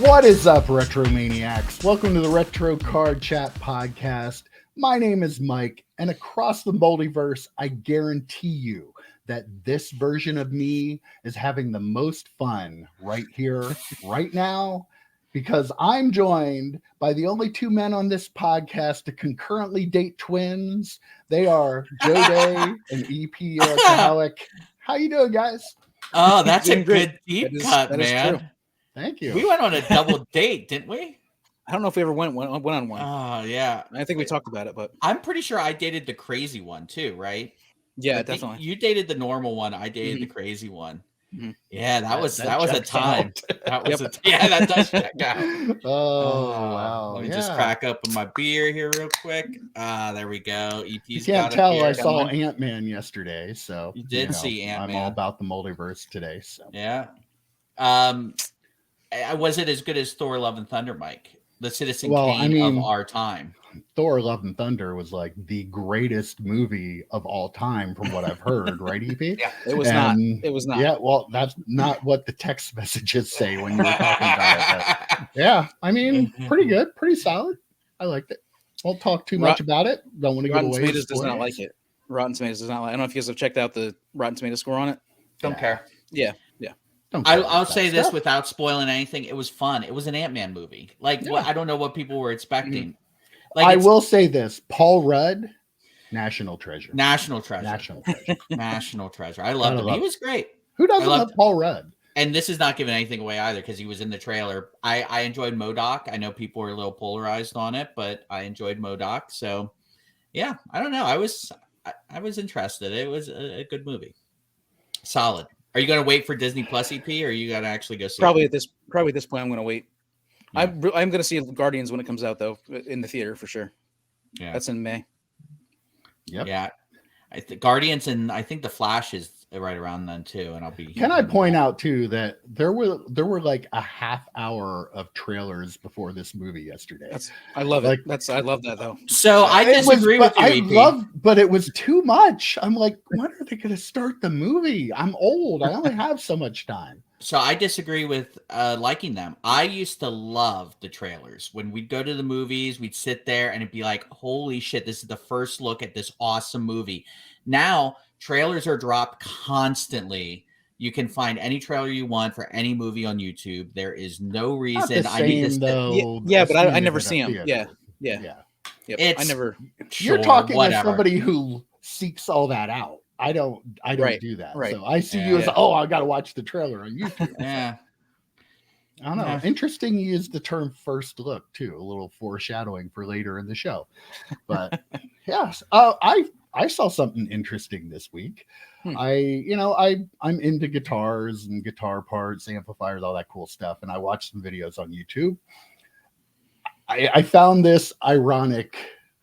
What is up, Retro Maniacs? Welcome to the Retro Card Chat Podcast. My name is Mike, and across the multiverse, I guarantee you that this version of me is having the most fun right here, right now, because I'm joined by the only two men on this podcast to concurrently date twins. They are Joe Day and EP Alcoholic. How you doing, guys? Oh, that's a good deep cut, that man. is true. Thank you. We went on a double date, didn't we? I don't know if we ever went on one. Oh, yeah. I think we talked about it, but I'm pretty sure I dated the crazy one too, right? yeah, definitely. You dated the normal one. I dated the crazy one. Mhm. Yeah, that was a checks time. out. That was that does check out. Oh, wow. Let me just crack open my beer here real quick. There we go. EP's You can't got tell it I here. saw Ant-Man yesterday, so You did see I'm Ant-Man. all about the multiverse today. So Yeah. Was it as good as Thor: Love and Thunder, Mike? The Citizen Kane of our time. Thor: Love and Thunder was like the greatest movie of all time, from what I've heard, right, EP? Yeah, it was not. It was not. Yeah, well, that's not what the text messages say when you were talking about it. But yeah, I mean, pretty good, pretty solid. I liked it. Won't talk too much about it. Don't want to give Rotten away. Tomatoes does not like it. Rotten Tomatoes does not like. I don't know if you guys have checked out the Rotten Tomato score on it. Don't care. Yeah. I'll say this without spoiling anything. It was fun. It was an Ant-Man movie. Like, I don't know what people were expecting. Like, I will say this: Paul Rudd, national treasure. National treasure. I loved him. He was great. Who doesn't love Paul Rudd? And this is not giving anything away either because he was in the trailer. I enjoyed MODOK. I know people were a little polarized on it, but I enjoyed MODOK. So, yeah, I don't know. I was interested. It was a good movie. Solid. Are you going to wait for Disney Plus EP, or are you going to actually go see Probably it? at this point, I'm going to wait. Yeah. I'm going to see Guardians when it comes out, though, in the theater for sure. Yeah, that's in May. Yep. Yeah, I think Guardians and I think The Flash is right around then too. And I'll be. Can I point out too that there were like a half hour of trailers before this movie yesterday. I love it. I love that though. So I disagree with you. But it was too much. I'm like, when are they going to start the movie? I'm old. I only have so much time. So I disagree with liking them. I used to love the trailers. When we'd go to the movies, we'd sit there and it'd be like, holy shit, this is the first look at this awesome movie. Now, trailers are dropped constantly. You can find any trailer you want for any movie on YouTube. There is no reason I need this. But I never see them. Yeah. Yep. I never. You're talking as somebody who seeks all that out. I don't do that. Right. So I see you as, I got to watch the trailer on YouTube. Yeah. I don't know. Yeah. Interesting you used the term first look too, a little foreshadowing for later in the show. But yes, I saw something interesting this week. I'm into guitars and guitar parts, amplifiers, all that cool stuff. And I watched some videos on YouTube. I found this ironic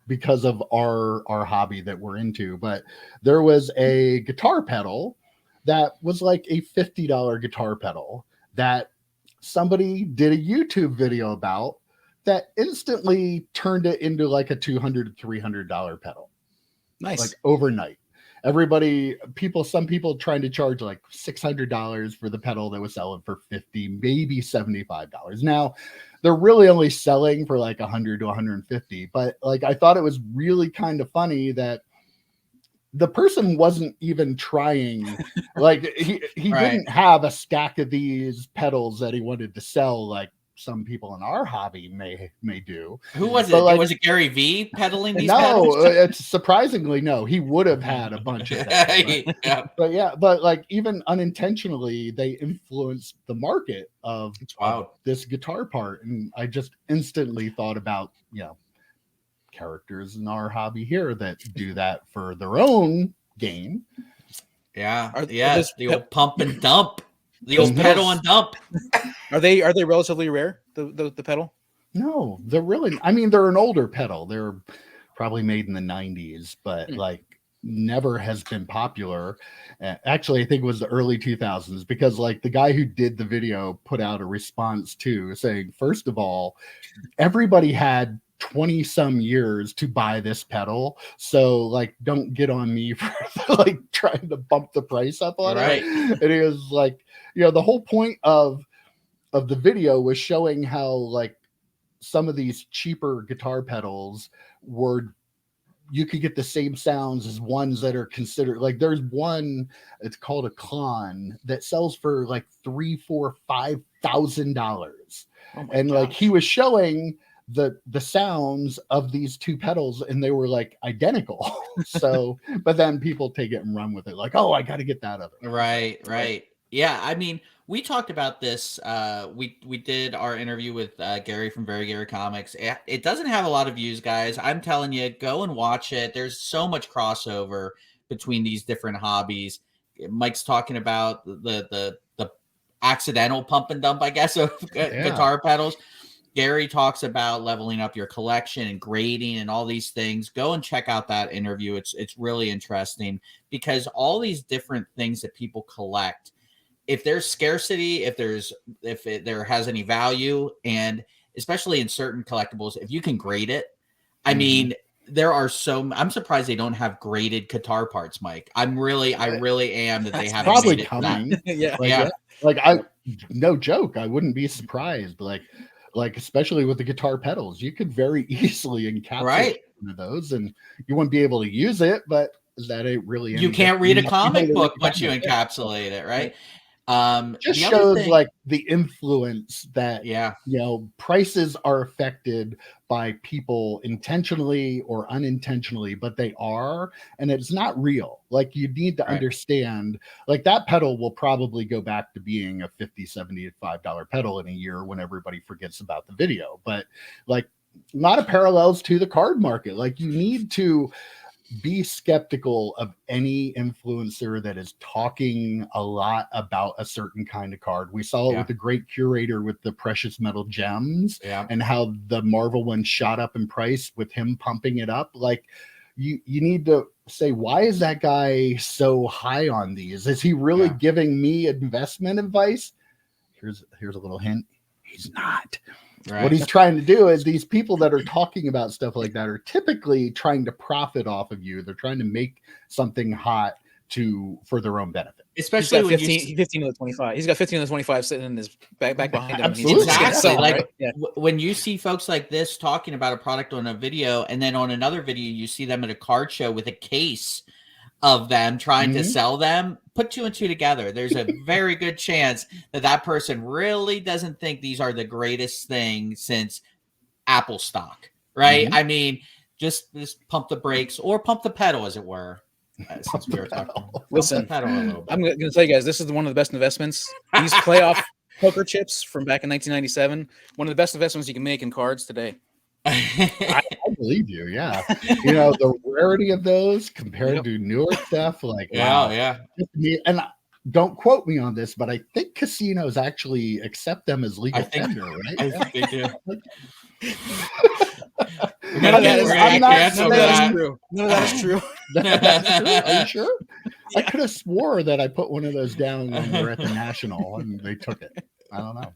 because of our hobby that we're into, but there was a guitar pedal that was like a $50 guitar pedal that somebody did a YouTube video about that instantly turned it into like a $200 to $300 pedal. Nice. Like overnight. Some people trying to charge like $600 for the pedal that was selling for $50, maybe $75. Now, they're really only selling for like $100 to $150. But like, I thought it was really kind of funny that the person wasn't even trying. Like he Right. didn't have a stack of these pedals that he wanted to sell like some people in our hobby may do. Who was it? Was it Gary V pedaling these pedals? No, it's surprisingly no. He would have had a bunch of that. But like even unintentionally, they influenced the market of this guitar part, and I just instantly thought about characters in our hobby here that do that for their own gain. Yeah, the old pump and dump. The old pedal and dump. Are they relatively rare? The pedal? No, they're really. I mean, they're an older pedal. They're probably made in the 90s, but like never has been popular. Actually, I think it was the early 2000s because like the guy who did the video put out a response too, saying first of all, everybody had 20 some years to buy this pedal, so like don't get on me for like trying to bump the price up on it. And it was like, the whole point of of the video was showing how like some of these cheaper guitar pedals you could get the same sounds as ones that are considered like there's one, it's called a Klon that sells for like $3,000-$5,000. And like he was showing the sounds of these two pedals and they were like identical. So but then people take it and run with it like, oh, I got to get that other. Right. Yeah, I mean, we talked about this. We did our interview with Gary from Very Gary Comics. It doesn't have a lot of views, guys. I'm telling you, go and watch it. There's so much crossover between these different hobbies. Mike's talking about the accidental pump and dump, I guess, of guitar pedals. Gary talks about leveling up your collection and grading and all these things. Go and check out that interview. It's really interesting because all these different things that people collect, if there's scarcity, if there has any value, and especially in certain collectibles, if you can grade it, I mean, there are I'm surprised they don't have graded guitar parts, Mike. I really am that they haven't probably made it coming. Like, no joke, I wouldn't be surprised. Like especially with the guitar pedals, you could very easily encapsulate one of those, and you wouldn't be able to use it, but that ain't really. You can't read a comic book once you encapsulate it, right? Just shows like the influence that prices are affected by people intentionally or unintentionally, but they are, and it's not real. Like you need to understand, like that pedal will probably go back to being a $50, $70, $5 pedal in a year when everybody forgets about the video. But like a lot of parallels to the card market. Like you need to be skeptical of any influencer that is talking a lot about a certain kind of card. We saw it with the great curator with the precious metal gems and how the Marvel one shot up in price with him pumping it up. Like you need to say, why is that guy so high on these? Is he really giving me investment advice? Here's a little hint. He's not. Right. What he's trying to do is these people that are talking about stuff like that are typically trying to profit off of you. They're trying to make something hot for their own benefit. Especially when 15 of the 25. He's got 15 of the 25 sitting in his back behind him. Absolutely. Exactly. Like when you see folks like this talking about a product on a video, and then on another video you see them at a card show with a case of them trying to sell them, put two and two together. There's a very good chance that person really doesn't think these are the greatest thing since Apple stock, right? I mean, just pump the brakes or pump the pedal, as it were. Since we were talking. Listen, I'm going to tell you guys, this is one of the best investments. These playoff poker chips from back in 1997, one of the best investments you can make in cards today. I believe you. Yeah. You know, the rarity of those compared to newer stuff. Like, and don't quote me on this, but I think casinos actually accept them as legal tender, right? I think they do. None of that is true. Are you sure? I could have swore that I put one of those down when we were at the National and they took it. I don't know.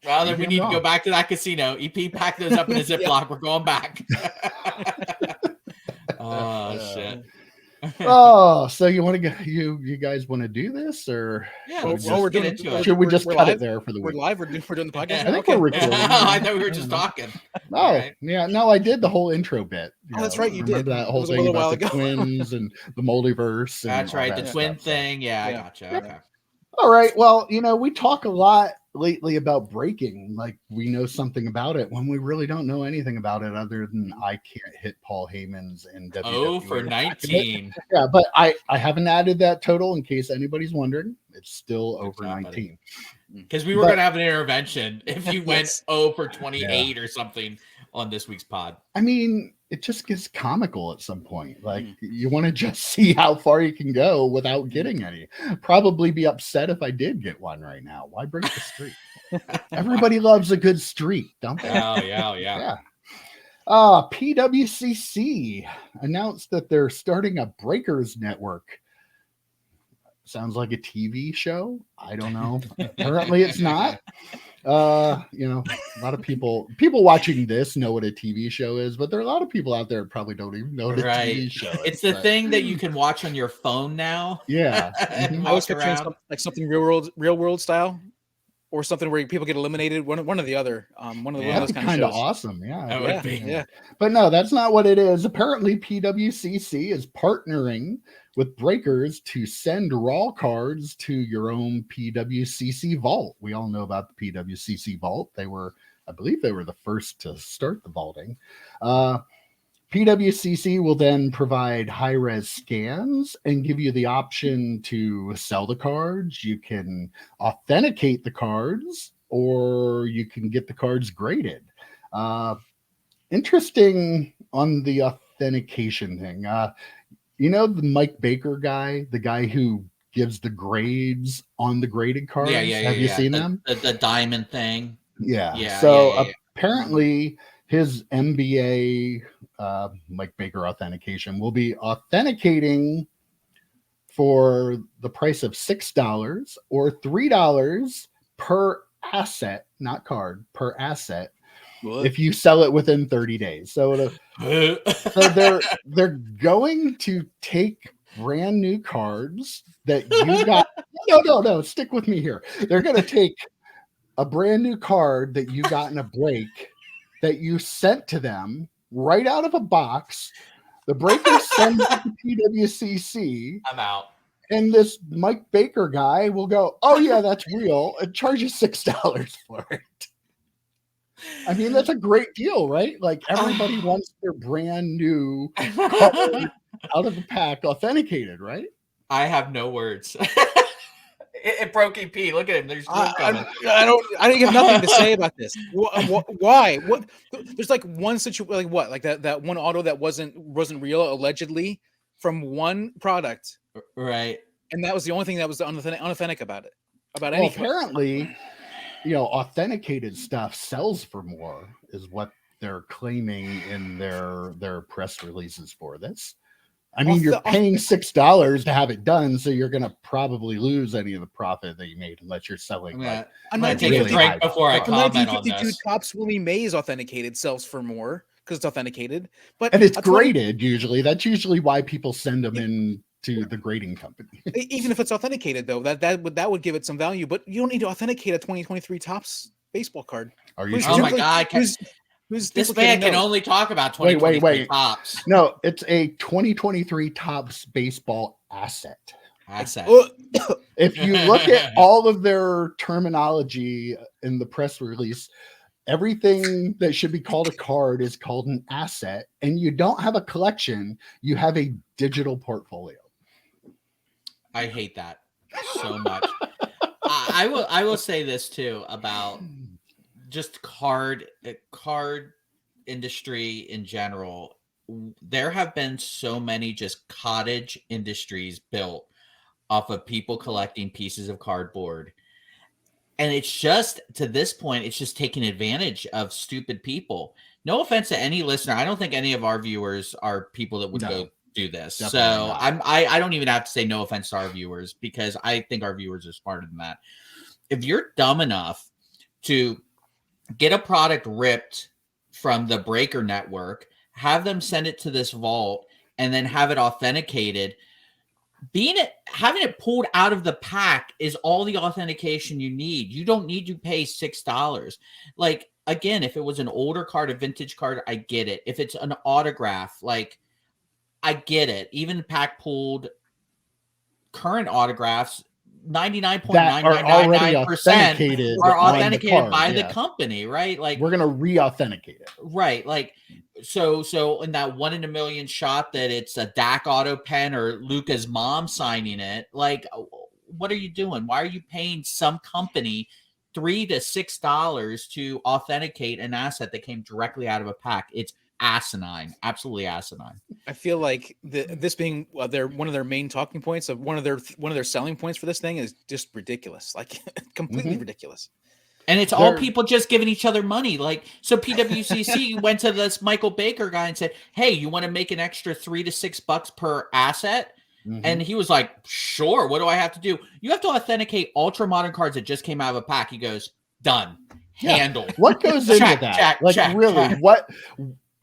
Well, then we need to go back to that casino. EP, pack those up in a Ziploc. We're going back. Oh, shit. So you want to go? You guys want to do this, or we're doing it? Should we just cut it there for the week? We're live. We're doing the podcast. I think we're recording. I thought we were just talking. No, I did the whole intro bit. That's right. You did that whole thing about the twins and the multiverse. That's right. The twin thing. Yeah, I gotcha. Okay. All right. Well, we talk a lot lately about breaking, like we know something about it when we really don't know anything about it other than I can't hit Paul Heyman's in WWE. Oh, for 19. Yeah, but I haven't added that total in case anybody's wondering. It's still over 19. Because we were going to have an intervention if you went 0 for 28 or something on this week's pod. I mean, it just gets comical at some point. Like you want to just see how far you can go without getting any. Probably be upset if I did get one right now. Why break the streak? Everybody loves a good streak, don't they? Oh, yeah. PWCC announced that they're starting a Breakers Network. Sounds like a TV show. I don't know. Apparently it's not. A lot of people watching this know what a TV show is, but there are a lot of people out there that probably don't even know what a TV show is. It's the thing that you can watch on your phone now. Yeah. I was picturing something real world style. or something where people get eliminated. One or the other. One of That'd those be kind of kind of shows. awesome. Yeah. That would be. Yeah. But no, that's not what it is. Apparently, PWCC is partnering with Breakers to send raw cards to your own PWCC vault. We all know about the PWCC vault. I believe they were the first to start the vaulting. PWCC will then provide high-res scans and give you the option to sell the cards. You can authenticate the cards, or you can get the cards graded. Interesting on the authentication thing. You know the Mike Baker guy, the guy who gives the grades on the graded cards? Have you seen them? The diamond thing. Yeah. So apparently his MBA Mike Baker authentication will be authenticating for the price of $6 or $3 per asset, not card, per asset. What? If you sell it within 30 days. So they're going to take brand new cards that you got. No, stick with me here. They're going to take a brand new card that you got in a break that you sent to them right out of a box. The Breakers send it to PWCC. I'm out. And this Mike Baker guy will go, oh, yeah, that's real, and charge you $6 for it. I mean, that's a great deal, right? Like, everybody wants their brand new card out of the pack authenticated, right? I have no words. It broke EP. Look at him. There's coming. I don't have nothing to say about this. Why? What? There's like one situation, like what? Like that one auto that wasn't real, allegedly, from one product, right? And that was the only thing that was unauthentic about it. About well, anything. Apparently, authenticated stuff sells for more, is what they're claiming in their press releases for this. I mean, you're paying $6 to have it done, so you're going to probably lose any of the profit that you made unless you're selling. I'm going to take a break before I comment on this. Topps Willie Mays authenticated sells for more because it's authenticated, and it's graded usually. That's usually why people send them in to the grading company. Even if it's authenticated, though, that would give it some value. But you don't need to authenticate a 2023 Topps baseball card. Are you? Oh my God! This man can only talk about 2023 Topps. No, it's a 2023 Topps baseball asset. If you look at all of their terminology in the press release, everything that should be called a card is called an asset, and you don't have a collection, you have a digital portfolio. I hate that so much. I will say this too about just card industry in general. There have been so many just cottage industries built off of people collecting pieces of cardboard. And it's just, to this point, it's just taking advantage of stupid people. No offense to any listener. I don't think any of our viewers are people that would go do this. So I don't even have to say no offense to our viewers, because I think our viewers are smarter than that. If you're dumb enough to get a product ripped from the Breaker Network, have them send it to this vault, and then have it authenticated, having it pulled out of the pack is all the authentication you need. You don't need to pay $6. Like, again, if it was an older card, a vintage card, I get it. If it's an autograph, like, I get it. Even pack pulled current autographs, 99.999% are authenticated by the company, right? Like, we're gonna re-authenticate it, right? Like, so in that 1 in a million shot that it's a DAC auto pen or Luca's mom signing it, like, what are you doing? Why are you paying some company $3 to $6 to authenticate an asset that came directly out of a pack? It's asinine, absolutely asinine. I feel like this being one of their main talking points of one of their selling points for this thing is just ridiculous, like completely ridiculous. And it's all people just giving each other money. Like, so PWCC went to this Michael Baker guy and said, "Hey, you want to make an extra $3 to $6 per asset?" And he was like, "Sure. What do I have to do?" "You have to authenticate ultra modern cards that just came out of a pack." He goes, "Done, handled." What goes into that? What?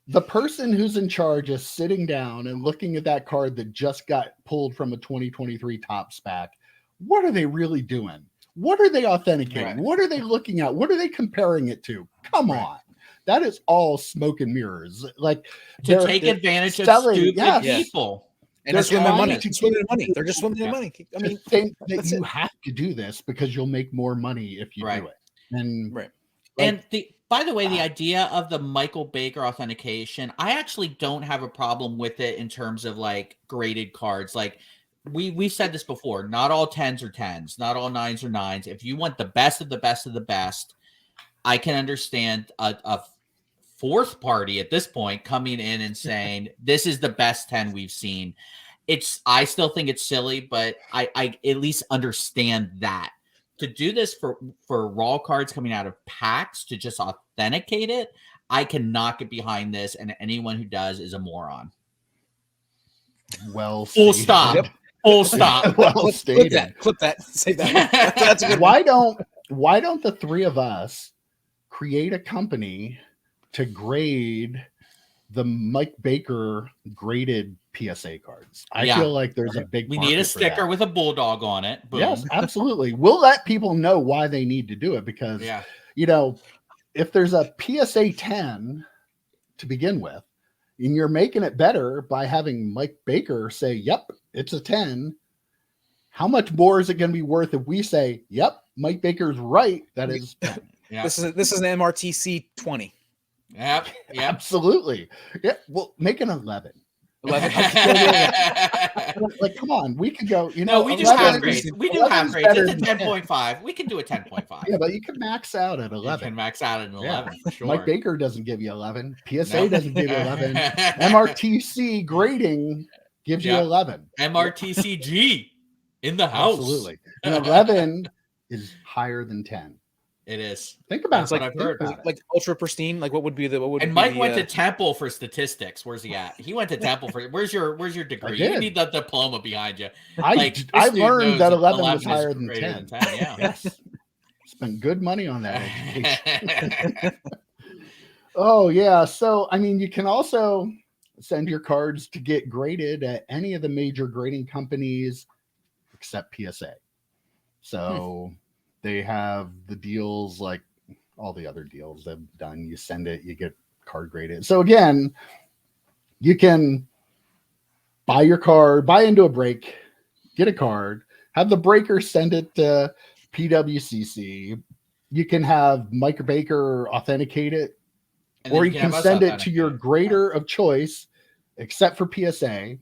The person who's in charge is sitting down and looking at that card that just got pulled from a 2023 Topps pack. What are they really doing? What are they authenticating? Right. What are they looking at? What are they comparing it to? Come on. That is all smoke and mirrors. Like to take advantage of stupid people. And they're swimming in money. They're just swimming in money. I mean, think that you have to do this because you'll make more money if you do it. And and by the way, the idea of the Michael Baker authentication, I actually don't have a problem with it in terms of like graded cards. Like we've said this before, not all 10s are 10s, not all 9s are 9s. If you want the best of the best of the best, I can understand a fourth party at this point coming in and saying this is the best 10 we've seen. I still think it's silly, but I at least understand that. To do this for raw cards coming out of packs to just authenticate it, I cannot get behind this, and anyone who does is a moron. Well, full stop. Yep. Full stop. Well stated. Clip that. Say that. That's a good. Why don't the three of us create a company to grade the Mike Baker graded PSA cards? I feel like there's a big. We need a sticker with a bulldog on it. Boom. Yes, absolutely. We'll let people know why they need to do it because if there's a PSA 10 to begin with, and you're making it better by having Mike Baker say, "Yep, it's a 10." How much more is it going to be worth if we say, "Yep, Mike Baker's right. That is 10." This is an MRTC 20. Yep. Absolutely. Yeah. Well, make an 11. 11. Like, come on, we could go. No, we do have grades. We do have grades. It's a 10.5. We can do a 10.5. Yeah, but you can max out at 11. You can max out at 11. For sure. Mike Baker doesn't give you 11. PSA doesn't give you 11. MRTC grading gives you 11. MRTCG in the house. Absolutely. And 11 is higher than 10. It is. Think about what I've heard. Like ultra pristine. Like what would be the And Mike went to Temple for statistics. Where's he at? He went to Temple for. Where's your degree? You need the diploma behind you. I learned that 11 was higher than 10. Yeah. Yes. Spent good money on that education. Oh yeah. So I mean, you can also send your cards to get graded at any of the major grading companies except PSA. So. They have the deals like all the other deals they've done. You send it, you get card graded. So again, you can buy your card, buy into a break, get a card, have the breaker send it to PWCC. You can have Mike Baker authenticate it, or you can send it to your grader of choice, except for PSA,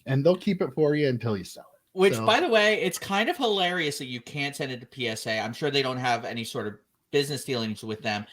and they'll keep it for you until you sell it. Which, by the way, it's kind of hilarious that you can't send it to PSA. I'm sure they don't have any sort of business dealings with them,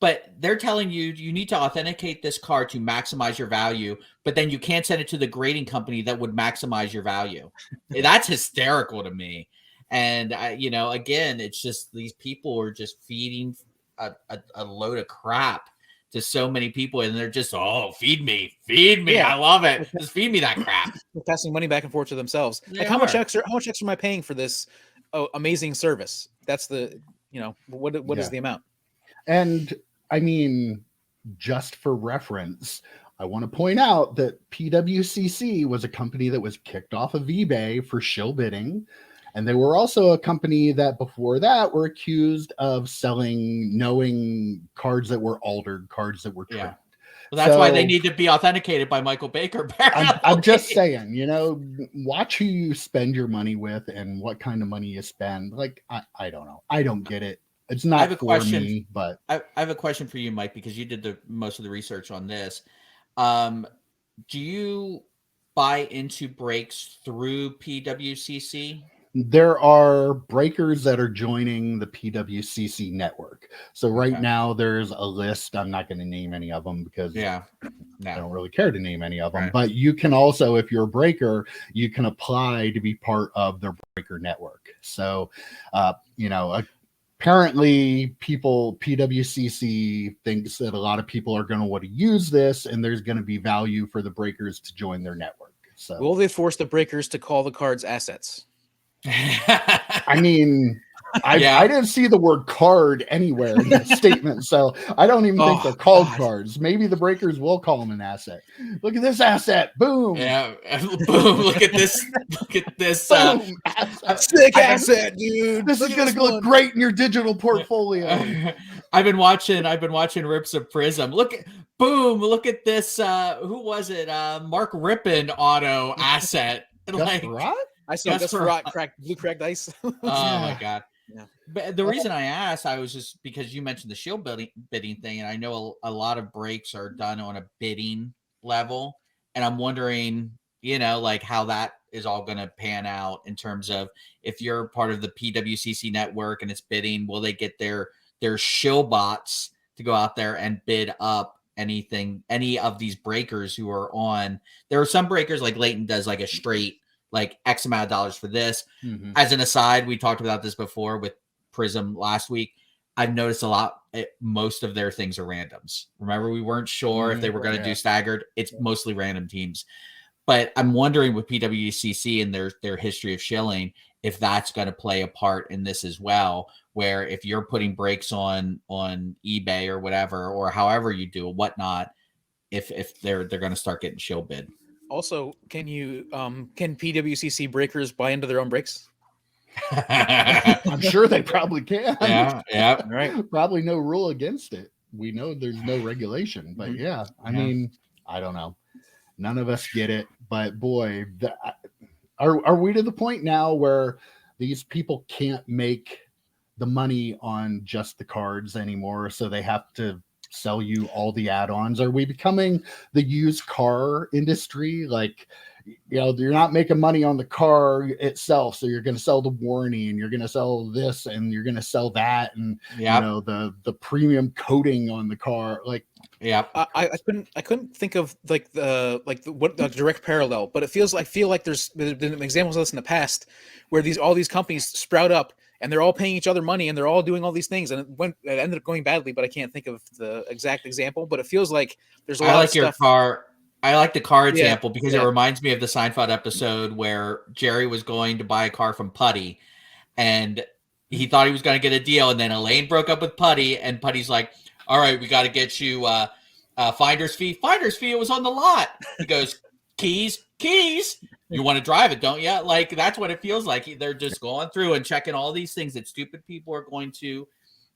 but they're telling you need to authenticate this card to maximize your value, but then you can't send it to the grading company that would maximize your value. That's hysterical to me. And, again, it's just these people are just feeding a load of crap to so many people, and they're just, feed me. Yeah. I love it. Just feed me that crap. They're passing money back and forth to themselves. Like how much extra am I paying for this amazing service? That's the, what is the amount? And I mean, just for reference, I want to point out that PWCC was a company that was kicked off of eBay for shill bidding. And they were also a company that before that were accused of knowing cards that were altered, cards that were trimmed. Yeah. Well, that's why they need to be authenticated by Michael Baker. I'm just saying, watch who you spend your money with and what kind of money you spend. Like, I don't know. I don't get it. It's not for me, but I have a question for you, Mike, because you did most of the research on this. Do you buy into breaks through PWCC? There are breakers that are joining the PWCC network. So right now there's a list. I'm not going to name any of them because I don't really care to name any of them. Right. But you can also, if you're a breaker, you can apply to be part of their breaker network. So, apparently PWCC thinks that a lot of people are going to want to use this, and there's going to be value for the breakers to join their network. So will they force the breakers to call the cards assets? I mean, I didn't see the word card anywhere in the statement, so I don't even think they're called cards. Maybe the Breakers will call them an asset. Look at this asset. Boom. Yeah. Boom. Look at this. Look at this. Boom. Asset. Sick asset, dude. This is going to look great in your digital portfolio. I've been watching rips of Prism. Look at this. Who was it? Mark Rippon auto asset. I saw Desperate blue cracked ice. Oh my god. Yeah. But the reason I asked, I was just because you mentioned the shield bidding thing, and I know a lot of breaks are done on a bidding level, and I'm wondering, like how that is all going to pan out in terms of if you're part of the PWCC network and it's bidding, will they get their shill bots to go out there and bid up any of these breakers who are on? There are some breakers like Leighton does like a straight like X amount of dollars for this. Mm-hmm. As an aside, we talked about this before with Prism last week. I've noticed a lot. Most of their things are randoms. Remember, we weren't sure if they were going to do staggered. It's mostly random teams. But I'm wondering with PWCC and their history of shilling, if that's going to play a part in this as well, where if you're putting breaks on eBay or whatever, or however you do whatnot, if they're going to start getting shill bid. Also, can PWCC breakers buy into their own breaks? I'm sure they probably can. Yeah. All right. Probably no rule against it. We know there's no regulation, but I mean, I don't know. None of us get it, but boy, are we to the point now where these people can't make the money on just the cards anymore, so they have to sell you all the add-ons? Are we becoming the used car industry? Like, you're not making money on the car itself, so you're going to sell the warranty, and you're going to sell this, and you're going to sell that, and the premium coating on the car. Like, I couldn't think of the direct parallel, but I feel like there's been examples of this in the past where all these companies sprout up and they're all paying each other money and they're all doing all these things, and it ended up going badly, but I can't think of the exact example. But it feels like there's a lot of stuff. I like the car example because it reminds me of the Seinfeld episode where Jerry was going to buy a car from Putty, and he thought he was going to get a deal, and then Elaine broke up with Putty, and Putty's like, "All right, we got to get you finder's fee." Finder's fee, it was on the lot. He goes, keys. You want to drive it, don't you? Like, that's what it feels like. They're just going through and checking all these things that stupid people are going to.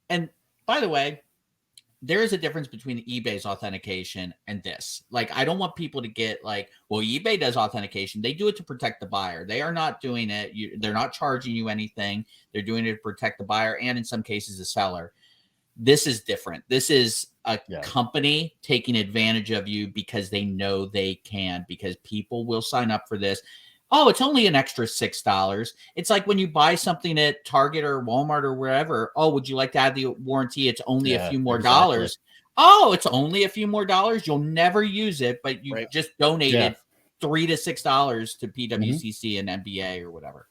And by the way, there is a difference between eBay's authentication and this. Like, I don't want people to get like, well, eBay does authentication. They do it to protect the buyer. They are not doing it. They're not charging you anything. They're doing it to protect the buyer and in some cases the seller. This is different. This is a company taking advantage of you because they know they can, because people will sign up for this. Oh, it's only an extra $6. It's like when you buy something at Target or Walmart or wherever. Oh, would you like to add the warranty? It's only a few more dollars. Oh, it's only a few more dollars. You'll never use it, but you just donated $3 to $6 to PWCC and NBA or whatever.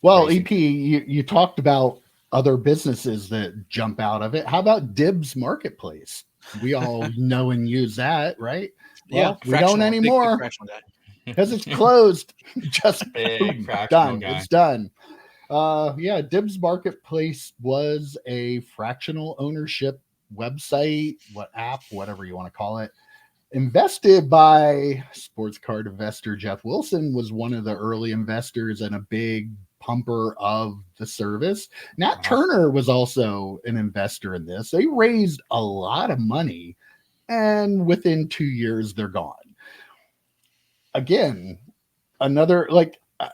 Well, Crazy. EP, you talked about other businesses that jump out of it. How about Dibbs Marketplace? We all know and use that, right? Well, we don't anymore because it's closed. Just done. Guy. It's done. Dibbs Marketplace was a fractional ownership website, whatever you want to call it. Invested by sports card investor Jeff Wilson, was one of the early investors and a big pumper of the service. Nat Turner was also an investor in this. They raised a lot of money, and within 2 years, they're gone. Again, another,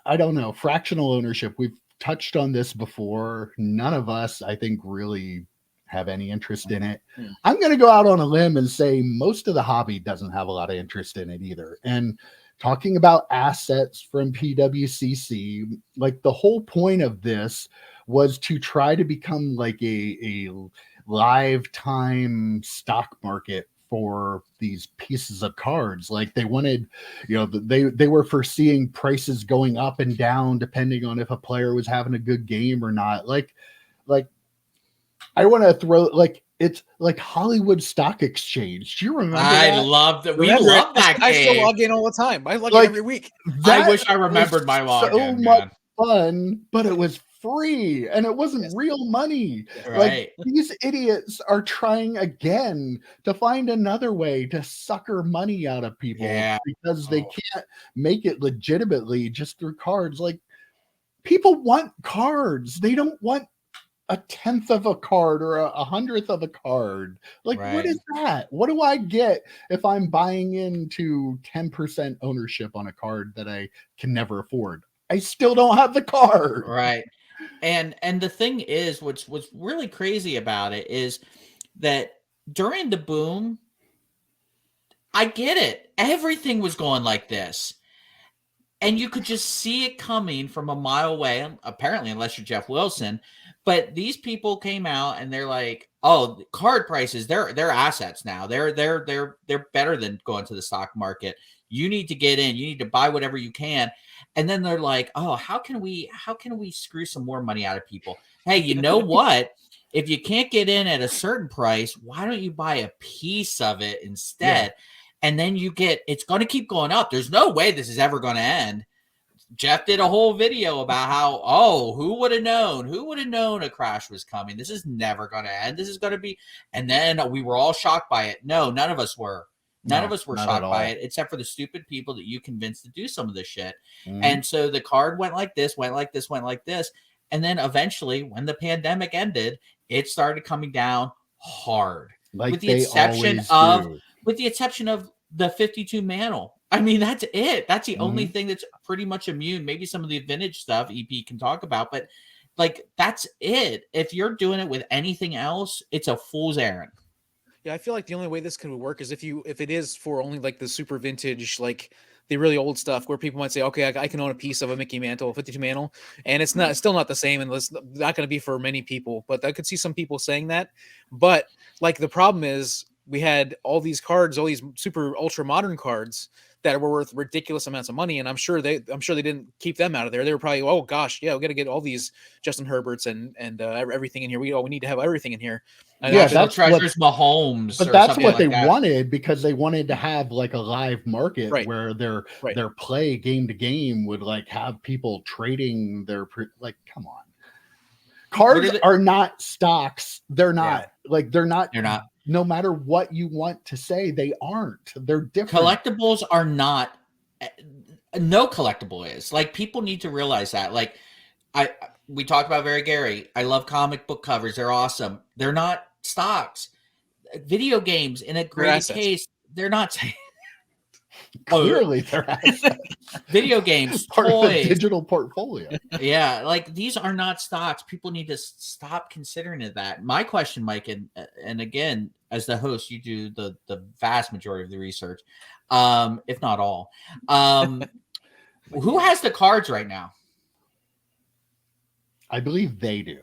I don't know, fractional ownership. We've touched on this before. None of us, I think, really have any interest in it. I'm going to go out on a limb and say most of the hobby doesn't have a lot of interest in it either. And talking about assets from PWCC, like the whole point of this was to try to become like a live time stock market for these pieces of cards. Like they wanted, they were foreseeing prices going up and down depending on if a player was having a good game or not. Like I want to throw it's like Hollywood Stock Exchange. Do you remember that? Love that. We love that game. I still log in all the time. I log in every week. I wish I remembered my login. So much fun, but it was free and it wasn't real money. Right. Like these idiots are trying again to find another way to sucker money out of people because they can't make it legitimately just through cards. Like people want cards. They don't want a 10th of a card or a 100th of a card. Like, what is that? What do I get if I'm buying into 10% ownership on a card that I can never afford? I still don't have the card. Right. And the thing is, what's really crazy about it is that during the boom, I get it. Everything was going like this. And you could just see it coming from a mile away, apparently, unless you're Jeff Wilson. But these people came out and they're like, "Oh, card prices, they're assets now. They're better than going to the stock market. You need to get in. You need to buy whatever you can." And then they're like, "Oh, how can we screw some more money out of people? Hey, you know what? If you can't get in at a certain price, why don't you buy a piece of it instead?" And then it's going to keep going up. There's no way this is ever going to end. Jeff did a whole video about how, who would have known? Who would have known a crash was coming? This is never going to end. This is going to be. And then we were all shocked by it. No, none of us were. None of us were shocked by it, except for the stupid people that you convinced to do some of this shit. Mm-hmm. And so the card went like this, went like this, went like this. And then eventually, when the pandemic ended, it started coming down hard. Like with the exception of the 52 mantle. I mean, that's it. That's the only thing that's pretty much immune. Maybe some of the vintage stuff EP can talk about, but like that's it. If you're doing it with anything else, it's a fool's errand. Yeah, I feel like the only way this can work is if it is for only like the super vintage, like the really old stuff where people might say, okay, I can own a piece of a Mickey Mantle, 52 Mantle, and it's still not the same, and it's not going to be for many people. But I could see some people saying that. But like the problem is, we had all these cards, all these super ultra modern cards that were worth ridiculous amounts of money, and I'm sure they didn't keep them out of there. They were probably, oh gosh, yeah, we got to get all these Justin Herberts and everything in here. We need to have everything in here. And that's Treasures Mahomes. But that's what they wanted, because they wanted to have like a live market where their play game to game would like have people trading their like. Come on, cards are not stocks. They're not they're not. No matter what you want to say, they aren't. They're different. Collectibles are not. No collectible is. Like, people need to realize that. Like, we talked about Very Gary. I love comic book covers. They're awesome. They're not stocks. Video games, in a great case, they're not. Clearly, they're assets. Video games, part toys, of the digital portfolio. Yeah, like these are not stocks. People need to stop considering it that. My question, Mike, and again, as the host, you do the vast majority of the research, if not all. Who has the cards right now? I believe they do.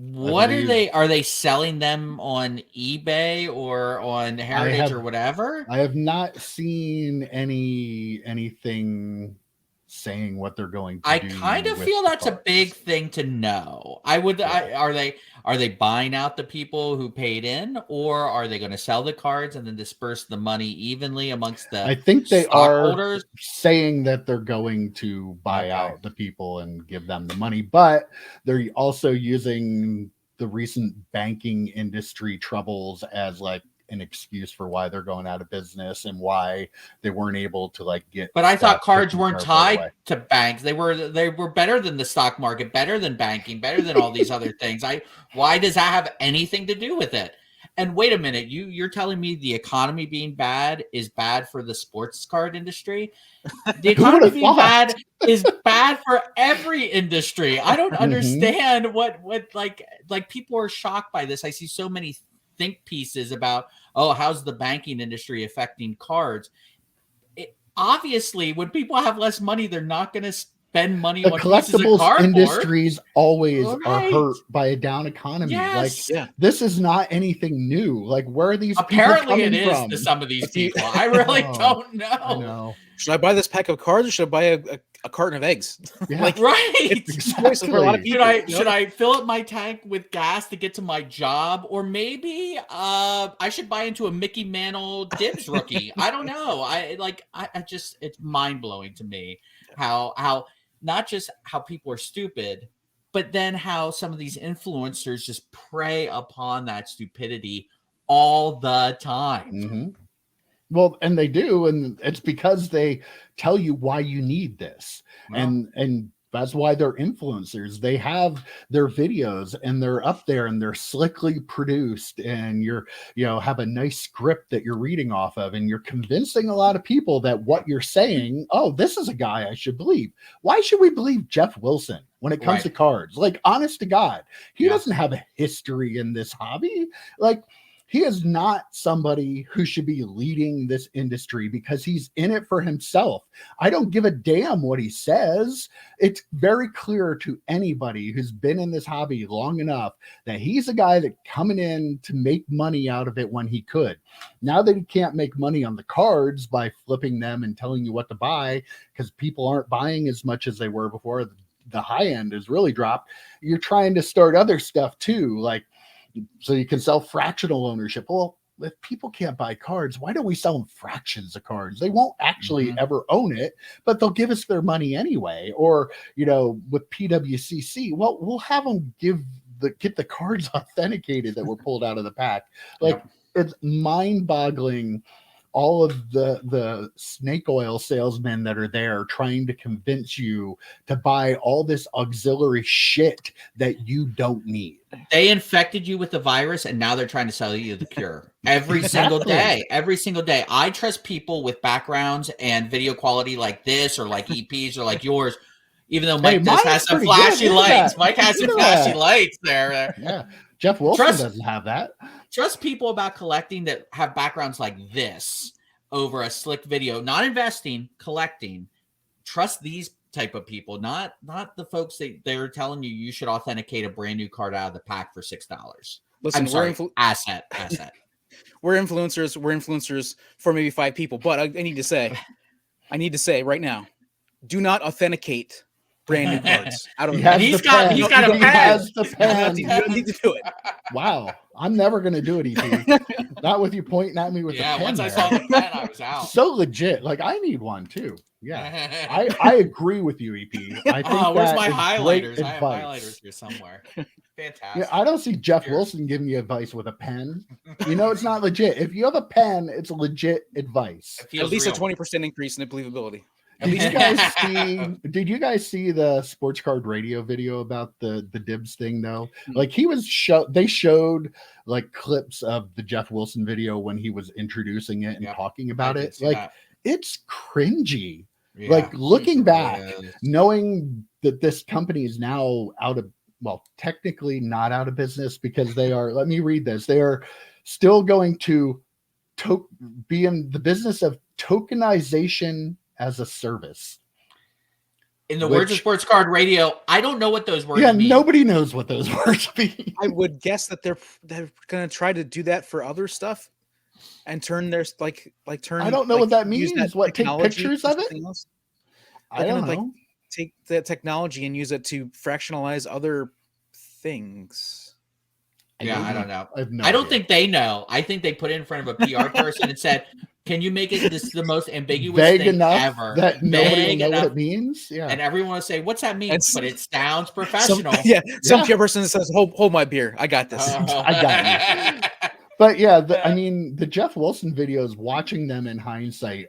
What are they? Are they selling them on eBay or on Heritage or whatever? I have not seen anything saying what they're going to do. I kind of feel that's a big thing to know. Are they buying out the people who paid in, or are they going to sell the cards and then disperse the money evenly amongst the? I think they are saying that they're going to buy out the people and give them the money, but they're also using the recent banking industry troubles as like an excuse for why they're going out of business and why they weren't able to like get. But I thought cards weren't tied to banks. They were better than the stock market, better than banking, better than all these other things. Why does that have anything to do with it? And wait a minute, you're telling me the economy being bad is bad for the sports card industry? The economy being bad is bad for every industry. I don't understand what like people are shocked by this. I see so many think pieces about, how's the banking industry affecting cards? Obviously, when people have less money, they're not going to spend money on pieces of cardboard. Industries always are hurt by a down economy. Yes. Like, this is not anything new. Like, where are these apparently people it coming is from? to some of these people. I really don't know. I know. Should I buy this pack of cards, or should I buy a carton of eggs? Yeah. Like, right. Exactly. For a lot of people, should I fill up my tank with gas to get to my job, or maybe I should buy into a Mickey Mantle Dibbs rookie? I don't know. I just, it's mind blowing to me how not just how people are stupid, but then how some of these influencers just prey upon that stupidity all the time. Mm-hmm. Well, and they do, and it's because they tell you why you need this. Well, And that's why they're influencers. They have their videos and they're up there and they're slickly produced, and have a nice script that you're reading off of, and you're convincing a lot of people that what you're saying, oh, this is a guy I should believe. Why should we believe Jeff Wilson when it comes to cards? Like, honest to God, he doesn't have a history in this hobby. Like, he is not somebody who should be leading this industry because he's in it for himself. I don't give a damn what he says. It's very clear to anybody who's been in this hobby long enough that he's a guy that coming in to make money out of it when he could. Now that he can't make money on the cards by flipping them and telling you what to buy because people aren't buying as much as they were before, the high end has really dropped. You're trying to start other stuff too, like, so you can sell fractional ownership. Well, if people can't buy cards, why don't we sell them fractions of cards? They won't actually ever own it, but they'll give us their money anyway. Or, with PWCC, well, we'll have them get the cards authenticated that were pulled out of the pack. Like, it's mind-boggling. All of the snake oil salesmen that are there trying to convince you to buy all this auxiliary shit that you don't need. They infected you with the virus, and now they're trying to sell you the cure every single day. Every single day. I trust people with backgrounds and video quality like this, or like EPs, or like yours. Even though Mike has some flashy lights. Mike has some flashy lights there. Yeah. Jeff Wilson doesn't have that. Trust people about collecting that have backgrounds like this over a slick video, not investing, collecting. Trust these type of people, not the folks that they're telling you should authenticate a brand new card out of the pack for $6. Listen, I'm sorry, asset. We're influencers for maybe 5 people, but I need to say right now, do not authenticate brand new cards. I don't. He's got a pen. He has the pen. You don't need to do it. Wow, I'm never gonna do it, EP. Not with you pointing at me with the pen. Once I saw the pen, I was out. So legit. Like, I need one too. Yeah, I agree with you, EP. I think where's my highlighters? I have highlighters here somewhere. Fantastic. Yeah, I don't see Jeff Wilson giving you advice with a pen. It's not legit. If you have a pen, it's legit advice. At least real. A 20% increase in believability. Did you guys see the sports card radio video about the Dibbs thing though? Like, they showed like clips of the Jeff Wilson video when he was introducing it and talking about it. Like, it's cringy. Yeah, like, looking back, knowing that this company is now technically not out of business because they are, let me read this. They are still going to be in the business of tokenization as a service. In the words of Sports Card Radio, I don't know what those words mean. Yeah, nobody knows what those words mean. I would guess that they're going to try to do that for other stuff and turn their turn. I don't know what that means. What, take pictures of it? I don't know. Take the technology and use it to fractionalize other things. Yeah, I don't know. I don't think they know. I think they put it in front of a PR person and said, "Can you make it the most ambiguous vague thing enough ever that nobody will know what it means?" Yeah, and everyone will say, "What's that mean?" But it sounds professional. Some PR person says, "Hold my beer. I got this. I got you." But yeah, the Jeff Wilson videos, watching them in hindsight,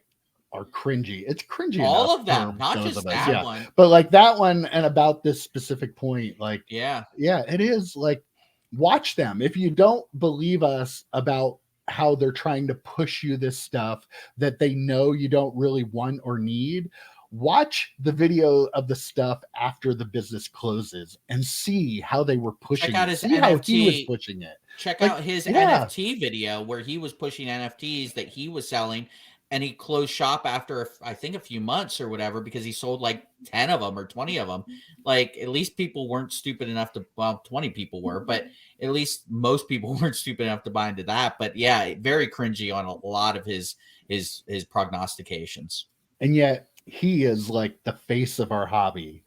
are cringy. It's cringy. All of them, not just that one. But like that one, and about this specific point, like yeah, it is like. Watch them. If you don't believe us about how they're trying to push you this stuff that they know you don't really want or need, watch the video of the stuff after the business closes and see how they were pushing it. See how he was pushing it. Check out his NFT video where he was pushing NFTs that he was selling, and he closed shop after I think a few months or whatever because he sold like 10 of them or 20 of them. Like, at least people weren't stupid enough to, 20 people were, but at least most people weren't stupid enough to buy into that. But yeah, very cringy on a lot of his prognostications. And yet he is like the face of our hobby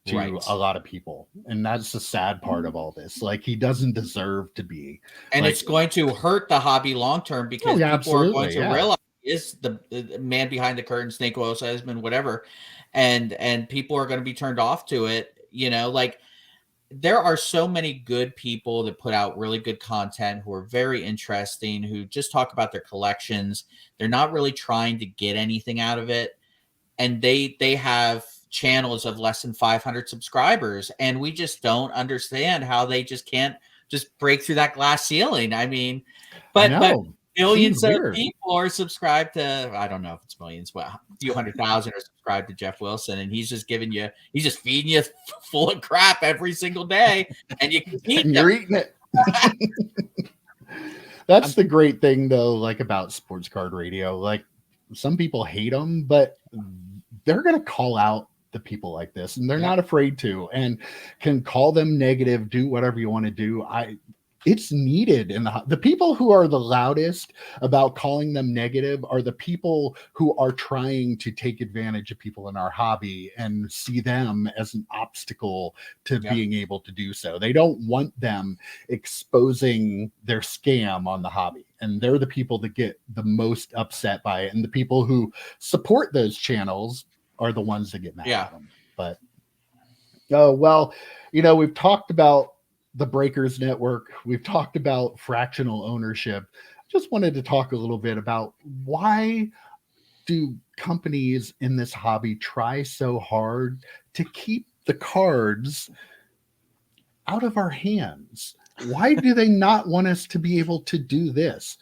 to a lot of people. And that's the sad part of all this. Like, he doesn't deserve to be. And it's going to hurt the hobby long-term because people are going to realize is the man behind the curtain, snake oil salesman, whatever, and people are going to be turned off to it. Like, there are so many good people that put out really good content who are very interesting, who just talk about their collections. They're not really trying to get anything out of it. And they have channels of less than 500 subscribers. And we just don't understand how they just can't just break through that glass ceiling. I mean, but millions of people are subscribed to, I don't know if it's millions, but a few 100,000 are subscribed to Jeff Wilson, and he's just feeding you full of crap every single day, and you can eat and you're eating it. That's the great thing, though, like about sports card radio. Like, some people hate them, but they're going to call out the people like this, and they're not afraid to, and can call them negative, do whatever you want to do. It's needed in the people who are the loudest about calling them negative are the people who are trying to take advantage of people in our hobby and see them as an obstacle to being able to do so. They don't want them exposing their scam on the hobby. And they're the people that get the most upset by it. And the people who support those channels are the ones that get mad at them. But, well, we've talked about the Breakers Network. We've talked about fractional ownership. Just wanted to talk a little bit about why do companies in this hobby try so hard to keep the cards out of our hands? Why do they not want us to be able to do this?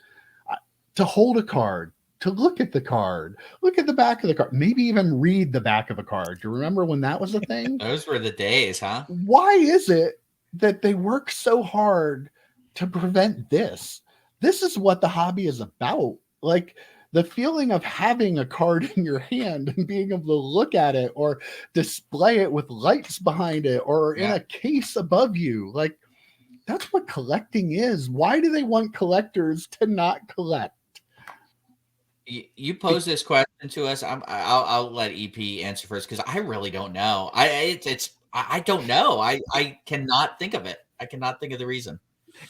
To hold a card, to look at the card, look at the back of the card, maybe even read the back of a card. Do you remember when that was a thing? Those were the days, huh? Why is it that they work so hard to prevent this? This is what the hobby is about. Like, the feeling of having a card in your hand and being able to look at it or display it with lights behind it or in a case above you. Like, that's what collecting is. Why do they want collectors to not collect? You pose this question to us. I'll let EP answer first, because I really don't know. I don't know. I cannot think of it. I cannot think of the reason.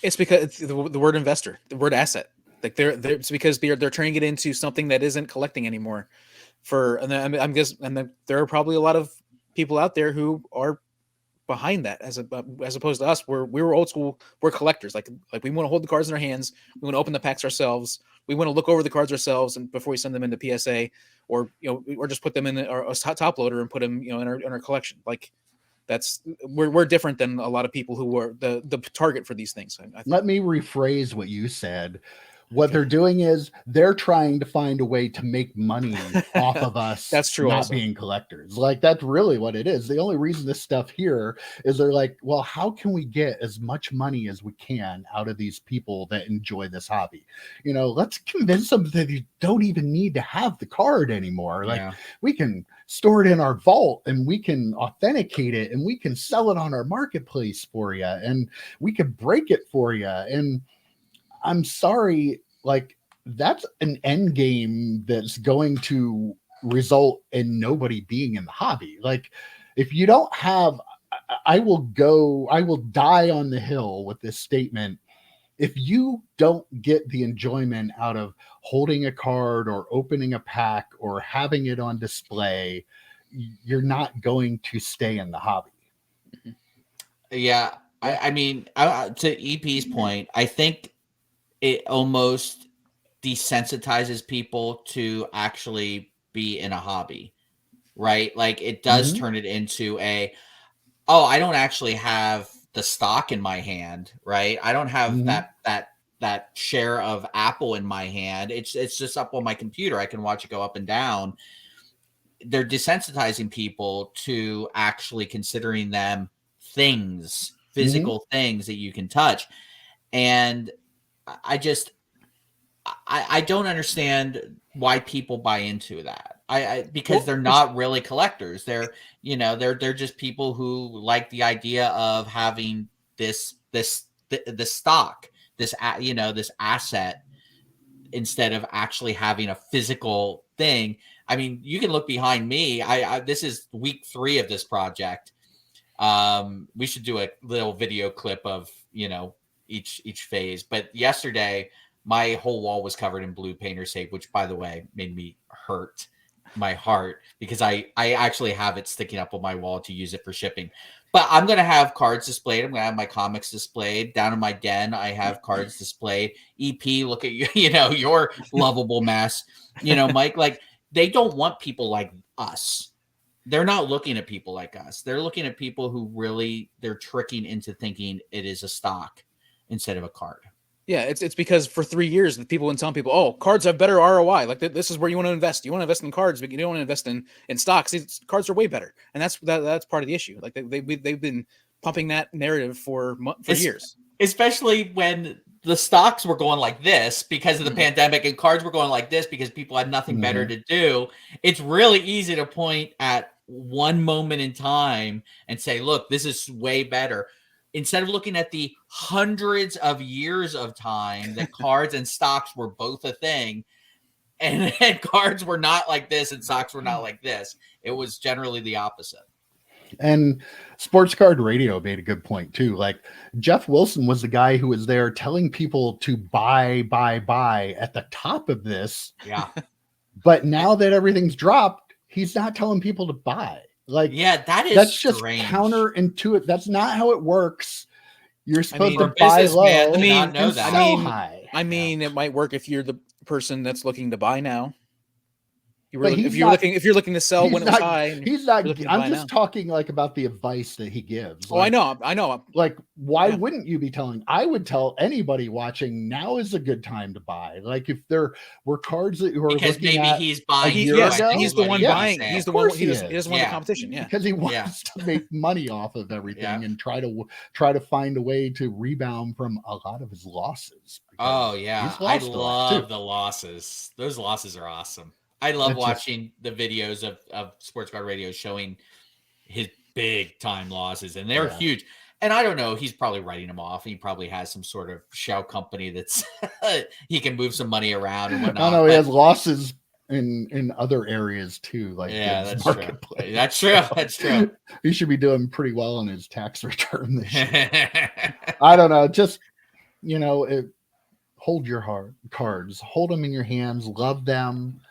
It's because it's the word investor, the word asset. Like it's because they're turning it into something that isn't collecting anymore. I'm guessing there are probably a lot of people out there who are behind that, as opposed to us. We were old school. We're collectors. Like we want to hold the cards in our hands. We want to open the packs ourselves. We want to look over the cards ourselves, and before we send them into PSA, or just put them in our top loader and put them in our collection. Like, we're different than a lot of people who are the target for these things. Let me rephrase what you said. What they're doing is they're trying to find a way to make money off of us. That's true. Not being collectors. Like, that's really what it is. The only reason this stuff here is they're like, well, how can we get as much money as we can out of these people that enjoy this hobby? Let's convince them that you don't even need to have the card anymore. Like, we can store it in our vault, and we can authenticate it, and we can sell it on our marketplace for you, and we can break it for you. And I'm sorry, like, that's an end game that's going to result in nobody being in the hobby. Like, if you don't have, I will die on the hill with this statement. If you don't get the enjoyment out of holding a card or opening a pack or having it on display, you're not going to stay in the hobby. Yeah. I mean, to EP's point, I think it almost desensitizes people to actually be in a hobby, right? Like, it does turn it into I don't actually have the stock in my hand, right? I don't have that share of Apple in my hand. It's just up on my computer. I can watch it go up and down. They're desensitizing people to actually considering them things, physical things that you can touch. And I don't understand why people buy into that. Because they're not really collectors. They're just people who like the idea of having this stock, this asset, instead of actually having a physical thing. I mean, you can look behind me. This is week 3 of this project. We should do a little video clip of each phase. But yesterday, my whole wall was covered in blue painter's tape, which, by the way, made me hurt. my heart because I actually have it sticking up on my wall to use it for shipping. But I'm going to have cards displayed. I'm going to have my comics displayed. Down in my den, I have cards displayed. EP, look at you, your lovable mess. Mike, like, they don't want people like us. They're not looking at people like us. They're looking at people who really, they're tricking into thinking it is a stock instead of a card. Yeah, it's because for 3 years the people have been telling people, oh, cards have better ROI. Like this is where you want to invest. You want to invest in cards, but you don't want to invest in stocks. Cards are way better, and that's part of the issue. Like they've been pumping that narrative for years, especially when the stocks were going like this because of the pandemic, and cards were going like this because people had nothing better to do. It's really easy to point at one moment in time and say, look, this is way better. Instead of looking at the hundreds of years of time that cards and stocks were both a thing, and cards were not like this and stocks were not like this, it was generally the opposite. And Sports Card Radio made a good point too. Like, Jeff Wilson was the guy who was there telling people to buy at the top of this. Yeah. But now that everything's dropped, he's not telling people to buy. Like, yeah, that's strange. Just counterintuitive. That's not how it works. You're supposed to buy low. And sell high. I mean, it might work if you're the person that's looking to buy now. If you're looking to sell when it was high, he's not. I'm just talking like about the advice that he gives. Like, I know. Like, why wouldn't you be telling? I would tell anybody watching now is a good time to buy. Like, if there were cards that you were because maybe he's buying. He's the one buying. He's the one. He doesn't want the competition. Yeah, because he wants to make money off of everything and try to find a way to rebound from a lot of his losses. Oh yeah, I love the losses. Those losses are awesome. I love watching the videos of Sports Card Radio showing his big time losses, and they're huge. And I don't know, he's probably writing them off. He probably has some sort of shell company that's he can move some money around and whatnot. I know he has losses in other areas too, like that's true. That's true. That's true. He should be doing pretty well on his tax return this year. I don't know, just hold your cards, hold them in your hands, love them.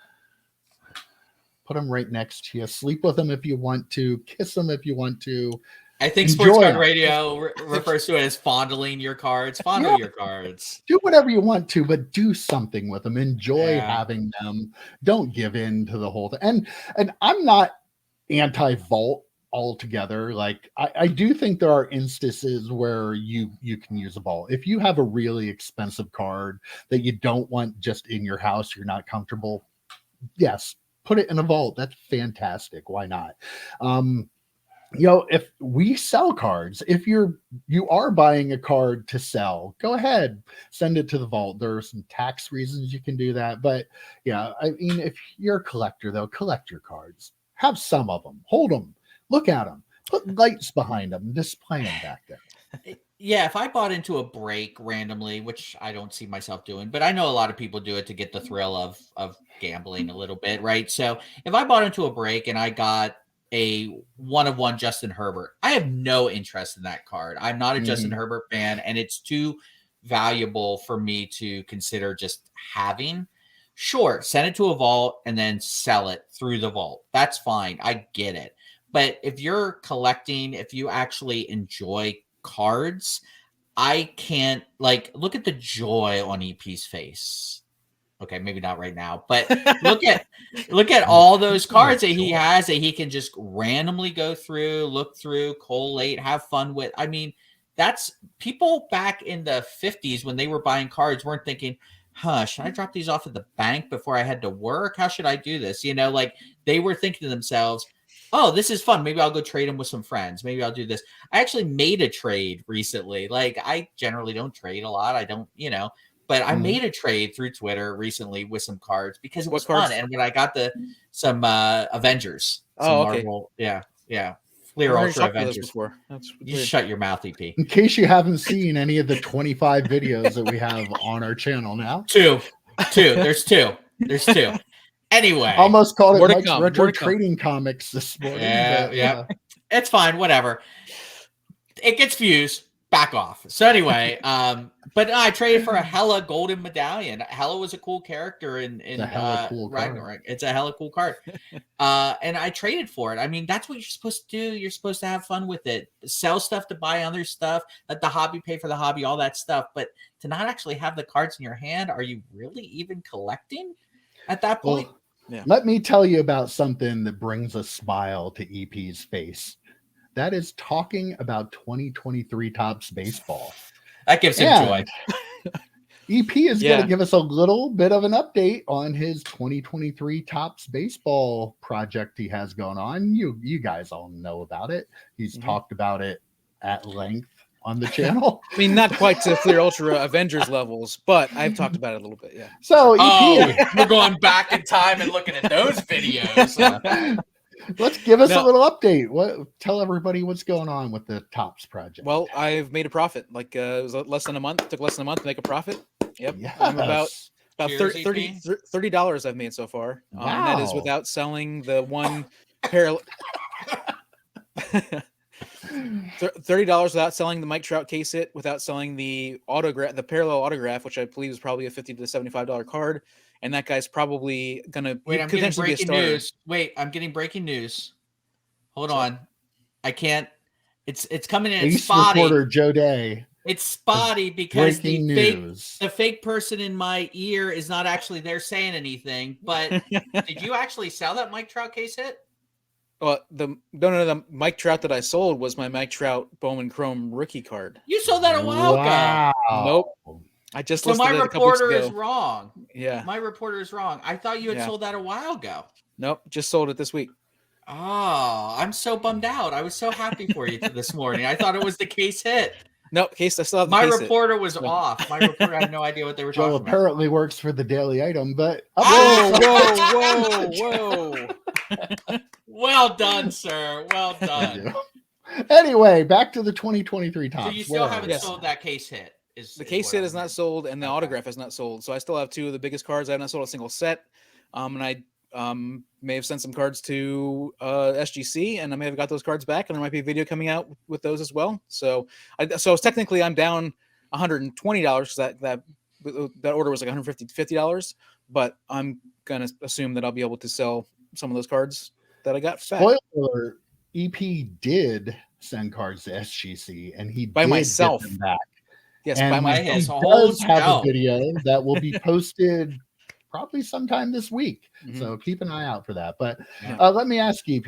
Put them right next to you. Sleep with them if you want to. Kiss them if you want to. I think Sports Card Radio refers to it as fondling your cards. Fondle your cards. Do whatever you want to, but do something with them. Enjoy having them. Don't give in to the whole thing. And I'm not anti-vault altogether. Like, I do think there are instances where you can use a vault. If you have a really expensive card that you don't want just in your house, you're not comfortable, yes, put it in a vault. That's fantastic. Why not? If we sell cards, if you are buying a card to sell, go ahead, send it to the vault. There are some tax reasons you can do that. But yeah, I mean, if you're a collector, though, collect your cards. Have some of them. Hold them. Look at them. Put lights behind them. Display them back there. Yeah, if I bought into a break randomly, which I don't see myself doing, but I know a lot of people do it to get the thrill of gambling a little bit, right? So if I bought into a break and I got a 1/1 Justin Herbert, I have no interest in that card. I'm not a Justin Herbert fan, and it's too valuable for me to consider just having. Sure, send it to a vault and then sell it through the vault. That's fine. I get it. But if you're collecting, if you actually enjoy cards, I can't look at the joy on EP's face. Okay, maybe not right now, but look at all those cards that he has that he can just randomly go through, look through, collate, have fun with. I mean, that's people back in the 50s when they were buying cards weren't thinking, should I drop these off at the bank before I head to work? How should I do this? They were thinking to themselves, oh, this is fun. Maybe I'll go trade them with some friends. Maybe I'll do this. I actually made a trade recently. I generally don't trade a lot. I don't, but I made a trade through Twitter recently with some cards because it was fun. And when I got some Avengers, Marvel, yeah. Clear Ultra Avengers. You shut your mouth, EP. In case you haven't seen any of the 25 videos that we have on our channel now. Two. There's two. Anyway, almost called it Mike's Retro Trading Comics this morning. Yeah. It's fine. Whatever. It gets views. back off. So anyway, but no, I traded for a Hela golden medallion. Hela was a cool character in It's a hella cool card. Ragnarok. It's a hella cool card. And I traded for it. I mean, that's what you're supposed to do. You're supposed to have fun with it. Sell stuff to buy other stuff. Let the hobby pay for the hobby, all that stuff. But to not actually have the cards in your hand, are you really even collecting at that point? Well, yeah. Let me tell you about something that brings a smile to EP's face. That is talking about 2023 Topps baseball. That gives him joy. EP is going to give us a little bit of an update on his 2023 Topps baseball project he has going on. You guys all know about it. He's talked about it at length on the channel. I mean, not quite to Fleer Ultra Avengers levels, but I've talked about it a little bit. Yeah. So EP, we're going back in time and looking at those videos. Let's give us a little update. Tell everybody what's going on with the Topps project. Well, I've made a profit. Like it was less than a month. It took less than a month to make a profit. Yep. Yes. I'm about $30 I've made so far. Wow. And that is without selling the one parallel. $30 without selling the Mike Trout case hit, without selling the parallel autograph, which I believe is probably a $50 to $75 card. And that guy's probably gonna potentially be a starter. News. Wait, I'm getting breaking news. Hold on. I can't. It's coming in. It's spotty. Reporter Joe Day. It's spotty because the fake person in my ear is not actually there saying anything. But did you actually sell that Mike Trout case hit? Well, the Mike Trout that I sold was my Mike Trout Bowman Chrome rookie card. You sold that a while ago. Nope. I just so my reporter is wrong. Yeah, my reporter is wrong. I thought you had sold that a while ago. Nope, just sold it this week. Oh, I'm so bummed out. I was so happy for you this morning. I thought it was the case hit. No, case. I still have the my case reporter hit. was off. My reporter had no idea what they were talking about. Apparently works for the Daily Item, but whoa. Well done, sir. Well done. Anyway, back to the 2023 Topps. So you still haven't sold that case hit. The case hit is not sold, and the autograph is not sold. So I still have two of the biggest cards. I have not sold a single set. And I may have sent some cards to SGC, and I may have got those cards back, and there might be a video coming out with those as well. So technically, I'm down $120 because that order was like $150 to $50. But I'm gonna assume that I'll be able to sell some of those cards that I got back. Spoiler: EP did send cards to SGC, and he by did myself. Get them back. Yes, and by my he does have a video that will be posted probably sometime this week. So keep an eye out for that. But let me ask EP,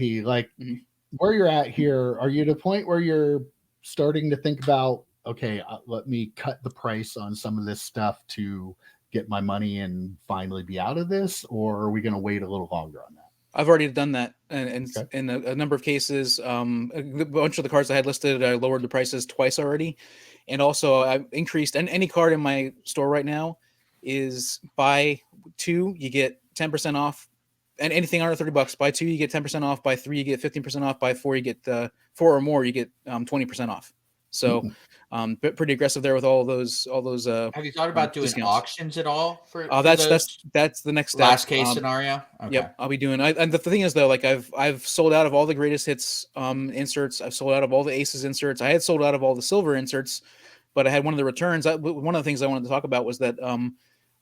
where you're at here, are you at a point where you're starting to think about, okay, let me cut the price on some of this stuff to get my money and finally be out of this, or are we going to wait a little longer on that? I've already done that, and in a number of cases, a bunch of the cards I had listed, I lowered the prices twice already, and also I increased. And any card in my store right now is buy two, you get 10% off, and anything under $30. Buy two, you get 10% off. Buy three, you get 15% off. Buy four, you get 4 or more, you get 20% off. So, pretty aggressive there with all those. Have you thought about doing auctions at all for? That's the next step. Last case scenario. Okay. Yep, I'll be doing. And the thing is though, like I've sold out of all the greatest hits inserts. I've sold out of all the aces inserts. I had sold out of all the silver inserts, but I had one of the returns. One of the things I wanted to talk about was that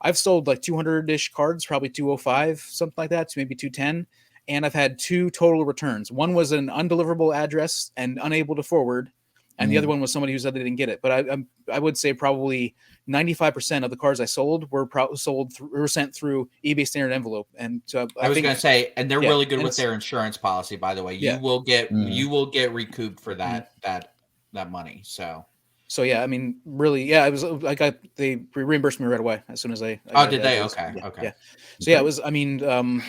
I've sold like 200-ish cards, probably 205, something like that, to maybe 210. And I've had 2 total returns. One was an undeliverable address and unable to forward. And the other one was somebody who said they didn't get it. But I would say probably 95% of the cards I sold were sent through eBay standard envelope. And so I was going to say, and they're really good with their insurance policy, by the way. You will get recouped for that money. So yeah, I mean, really, it was like they reimbursed me right away as soon as I did they? Okay. Yeah. So yeah, it was. I mean,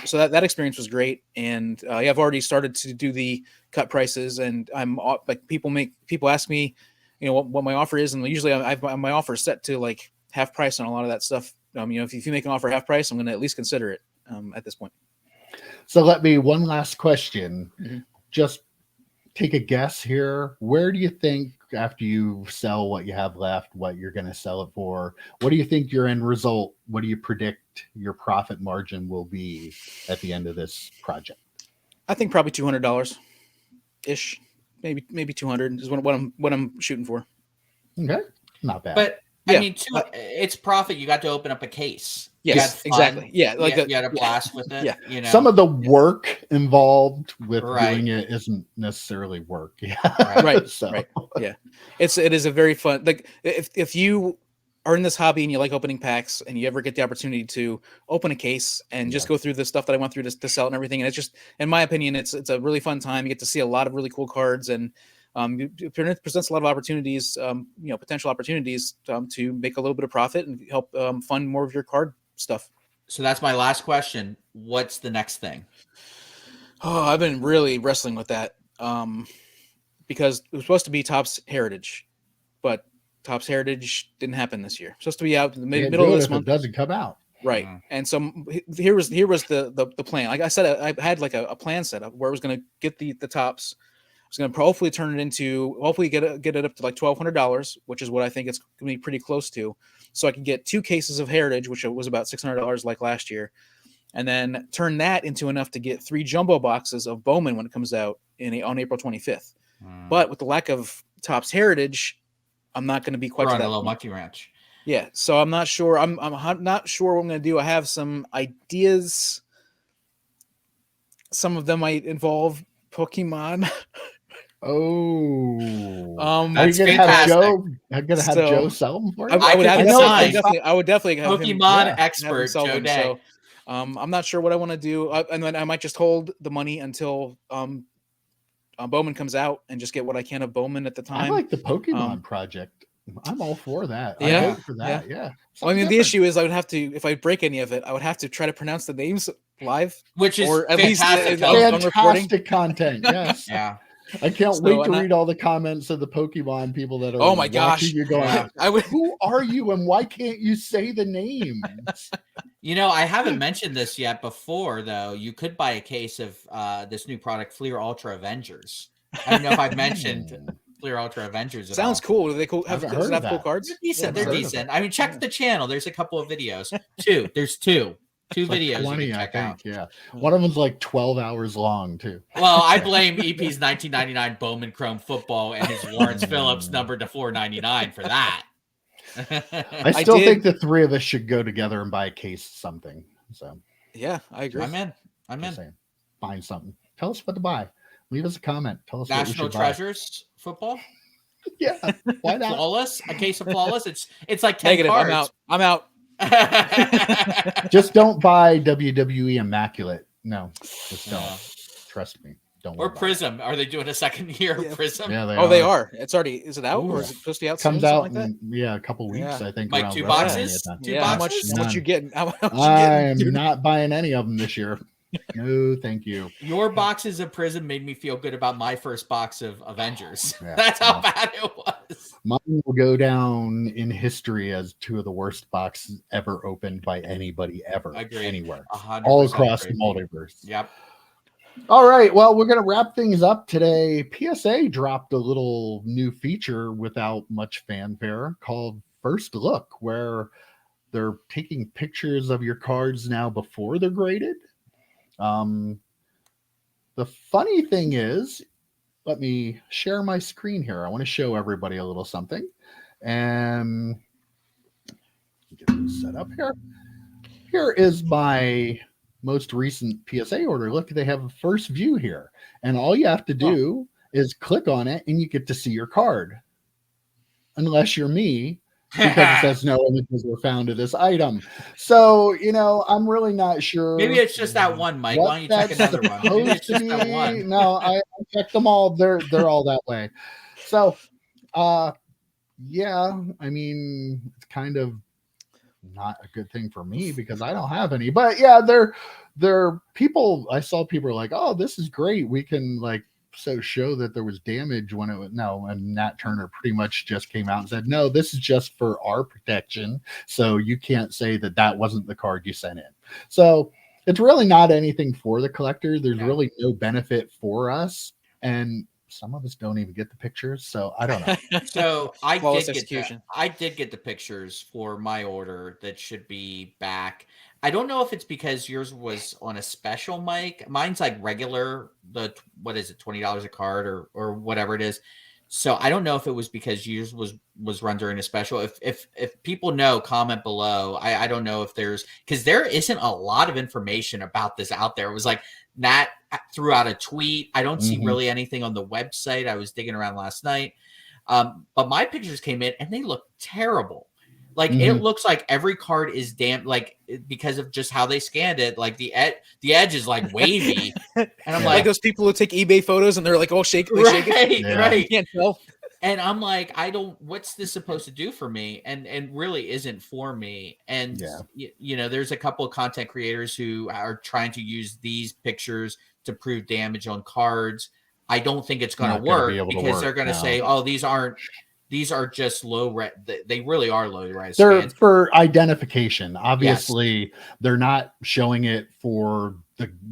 so that experience was great, and I've already started to do the cut prices, and I'm like people ask me, what my offer is, and usually my offer is set to like half price on a lot of that stuff. If you make an offer half price, I'm going to at least consider it at this point. So one last question, just take a guess here. Where do you think, after you sell what you have left, what you're going to sell it for, what do you think your end result, what do you predict your profit margin will be at the end of this project? I think probably $200 ish, maybe 200 is what I'm shooting for. Okay, not bad. But Yeah. I mean, too, it's profit. You got to open up a case. You Yes, had fun. exactly. Yeah, like you had a blast with it. Yeah. You know, some of the work involved with Right. doing it isn't necessarily work. Yeah, Right. So Right. Yeah. It is a very fun, like, if you are in this hobby and you like opening packs and you ever get the opportunity to open a case and just Yeah. go through the stuff that I went through to sell it and everything, and it's just, in my opinion, it's a really fun time. You get to see a lot of really cool cards, and it presents a lot of opportunities, potential opportunities to make a little bit of profit and help fund more of your card stuff. so that's my last question. What's the next thing? Oh, I've been really wrestling with that because it was supposed to be Topps Heritage, but Topps Heritage didn't happen this year. It's supposed to be out in the middle of this month. It doesn't come out. Right. And so here was the plan. Like I said, I had like a plan set up where I was going to get the Topps. I was going to hopefully turn it into, get it up to like $1,200, which is what I think it's going to be pretty close to. So I can get 2 cases of Heritage, which was about $600 like last year, and then turn that into enough to get 3 jumbo boxes of Bowman when it comes out on April 25th. But with the lack of Topps Heritage, I'm not going to be quite We're to on that a little point. monkey ranch. Yeah, so I'm not sure. I'm not sure what I'm going to do. I have some ideas. Some of them might involve Pokemon. Oh, That's are you gonna fantastic. have Joe sell them for you? I would I definitely have Pokemon him, expert sell Joe them. Day. So I'm not sure what I want to do, and then I might just hold the money until Bowman comes out and just get what I can of Bowman at the time. I like the Pokemon project. I'm all for that. Yeah, I vote for that. Yeah. Well, I mean, the issue is I would have to, if I break any of it, I would have to try to pronounce the names live, Which is or at fantastic. least on recording. Fantastic content. Yes. Yeah. I can't So, wait to and read all the comments of the Pokemon people that are Oh my watching gosh. you going, Yeah. I would. who are you and why can't you say the names? You know, I haven't mentioned this yet before, though. You could buy a case of this new product, Fleer Ultra Avengers. I don't know if I've mentioned Fleer Ultra Avengers at Sounds all. cool. Do they cool? I haven't Does heard it of have cool that. cards? They're decent. Yeah, They're I've heard of decent. it. I mean, check the channel. There's a couple of videos. There's two It's like videos 20, you can I check think. out. Yeah. One of them's like 12 hours long, too. Well, I blame EP's 1999 Bowman Chrome football and his Lawrence Phillips numbered to 499 for that. I still think the 3 of us should go together and buy a case of something. So Yeah, I agree. I'm in. just saying, find something. Tell us what to buy. Leave us a comment. Tell us National what we should Treasures football. buy. Yeah, why not? Flawless. A case of Flawless. It's like 10 Negative. cards. I'm out. Just don't buy WWE Immaculate. No, just don't. No. Trust me. Don't. Or Prism. Are they doing a second year of Prism? Yeah, They are. It's already. Is it out, Ooh. or is it supposed to be out? Comes soon, out something like in a couple weeks. Yeah. I think. Like around 2 WrestleMania boxes? time. Two that? How boxes? much you getting? How much you I getting, am dude? not buying any of them this year. No, thank you. Your boxes of Prism made me feel good about my first box of Avengers. Yeah, That's how well. bad it was. Mine will go down in history as 2 of the worst boxes ever opened by anybody ever, Agreed. anywhere, 100% all across the agree. multiverse. Yep. All right, well, we're going to wrap things up today. PSA dropped a little new feature without much fanfare called First Look, where they're taking pictures of your cards now before they're graded. The funny thing is, let me share my screen here. I want to show everybody a little something. And get this set up here. Here is my most recent PSA order. Look, they have a first view here. And all you have to do is click on it and you get to see your card. Unless you're me, because it says no images were found of this item. So, I'm really not sure. Maybe it's just that one, Mike. Why don't you check another one? Maybe it's just that one. No, I checked them all. They're all that way. So, yeah, I mean, it's kind of not a good thing for me because I don't have any. But yeah, they're people. I saw people like, oh, this is great. We can show that there was damage when it was and Nat Turner pretty much just came out and said, no, this is just for our protection. So you can't say that wasn't the card you sent in. So it's really not anything for the collector. There's really no benefit for us. And some of us don't even get the pictures. So I don't know. So I did get the pictures for my order that should be back. I don't know if it's because yours was on a special, Mike. Mine's like regular, what is it, $20 a card or whatever it is. So I don't know if it was because yours was run during a special. If people know, comment below. I don't know if there's, because there isn't a lot of information about this out there. It was like Nat threw out a tweet. I don't see really anything on the website. I was digging around last night. But my pictures came in and they look terrible. Like it looks like every card is damn, like because of just how they scanned it. Like the edge is like wavy, and I'm like those people who take eBay photos and they're like, "Oh, shake it, right." You can't tell. And I'm like, what's this supposed to do for me? And really isn't for me. And you know, there's a couple of content creators who are trying to use these pictures to prove damage on cards. I don't think it's going to work because they're going to say, "Oh, these are just low res." They really are low res. They're for identification. Obviously, they're not showing it for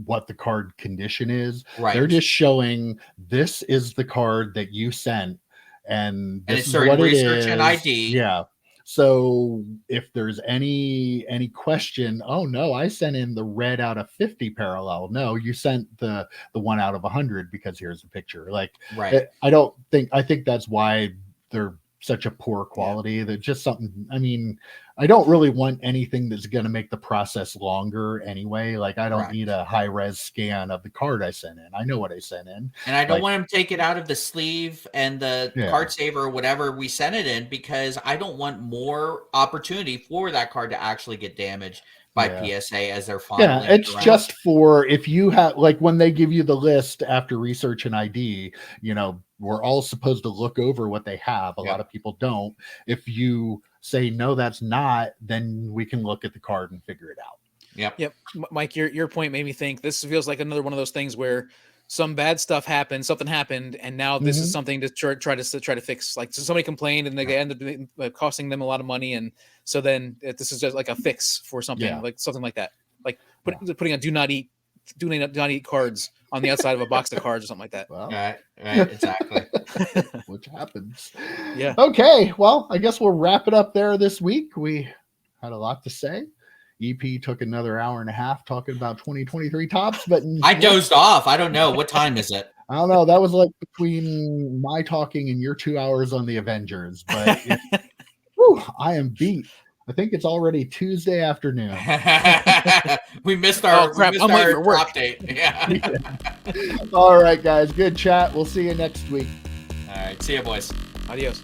what the card condition is. Right. They're just showing this is the card that you sent, and this it's is what research it is. And ID. Yeah. So if there's any question, oh no, I sent in the red out of 50 parallel. No, you sent the 1 out of 100 because here's the picture. Like, I think that's why they're such a poor quality. They're just something. I mean, I don't really want anything that's going to make the process longer anyway. Like, I don't need a high res scan of the card I sent in. I know what I sent in, and I don't want them to take it out of the sleeve and the card saver or whatever we sent it in, because I don't want more opportunity for that card to actually get damaged by PSA as they're filing. Yeah, it's just for if you have, like, when they give you the list after research and ID, you know, we're all supposed to look over what they have. A lot of people don't. If you say, no, that's not, then we can look at the card and figure it out. Yep. Mike, your point made me think this feels like another one of those things where some bad stuff happened, something happened, and now this is something to try to fix. Like, so somebody complained and they ended up costing them a lot of money, and so then this is just like a fix for something, like something like that, like putting a do not eat cards on the outside of a box of cards or something like that. Well, right, exactly. Which happens. Yeah. Okay, well, I guess we'll wrap it up there this week. We had a lot to say. EP took another hour and a half talking about 2023 tops, but I dozed off. I don't know. What time is it? I don't know. That was like between my talking and your 2 hours on the Avengers, but I am beat. I think it's already Tuesday afternoon. we missed our drop date. Yeah. All right, guys. Good chat. We'll see you next week. All right. See you, boys. Adios.